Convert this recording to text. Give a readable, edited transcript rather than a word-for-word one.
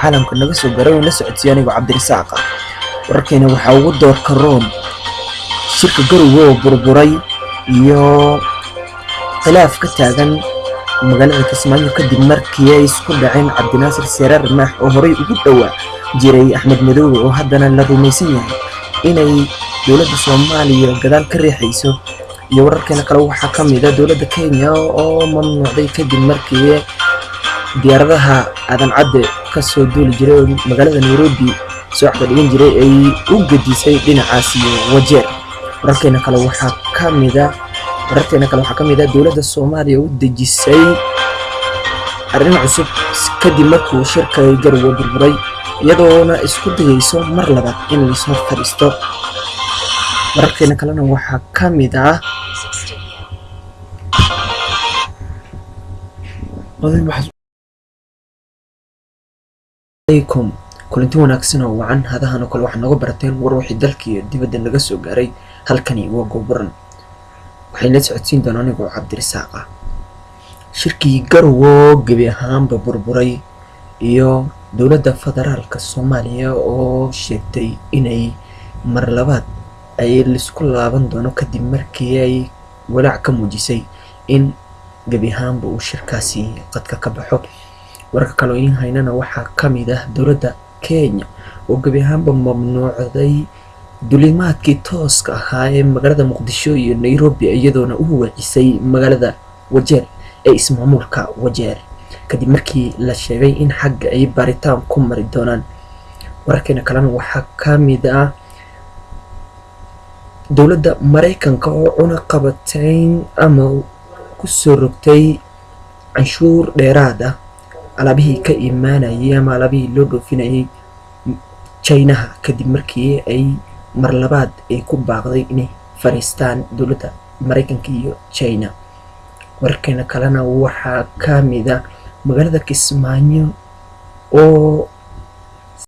caalamka naga soo garay oo la socodsiiyay anigu Cabdirasaaq wararkeena waxa ugu doorka Room shirka Garowe oo burburay iyo khilaaf ka taagan magaalada Kismaayo kadib markii ay isku dhaceen Cabdinaasir Seraar Maax oo horay ugu dhawaa jiray Axmed Madoobe oo haddana la rumaysan yahay inay dowladda Soomaaliya gadaal ka riixayso iyo wararkeena kale waxa ka mid ah dowladda Kenya oo mamnuucday kadib markii diyaaradaha aadan cadde ka soo duuli jiray magaalada Nairobi soo xadhigan jiray ay u gadisay dhinacaas Wajeer wararkeena kale waxa ka mid ah dowladda Soomaaliya u dejisay arrin cusub kadib markuu shirka Garowe burburay iyadoona isku dayayso mar labaad in la soo fariisto wararkeena kalena waxa ka mid ah عليكم كلنتي wanaagsan oo wacan hadahan kale wax naga barateen war wixii dalkii dibadda naga soo gaaray halkani waa Goobaran waxay la socodsiin doonaan anigu Cabdirasaaq shirkii Garowe gabi ahaanba burburay iyo dowladda federaalka Soomaaliya oo sheegtay inay mar labaad ay isku laaban doono kadib markii ay walaac ka muujisay in gabi ahaanba uu shirkaasi qadka ka baxo warka kale oo haynana waxa ka mid ah dowladda Kenya oo gabi ahaanba mamnuucday dulimaadkii tooska ahaa ee magaalada Muqdisho iyo Nairobi iyadoona u wacisay magaalada Wajeer ee ismaamulka Wajeer kadib markii la sheegay in xagga ay baaritaan ku mari doonaan wararkeena kalena waxa ka mid ah dowladda Mareykanka oo cunaqabatayn ama ku soo rogtay canshuur dheeraad ah alaabihii ka imaanayay ama alaabihii loo dhoofinayay China kadib markii ay mar labaad ay ku baaqday inay fariistaan dowladda Mareykanka iyo China wararkeena kalena waxa ka mid ah magaalada Kismaayo oo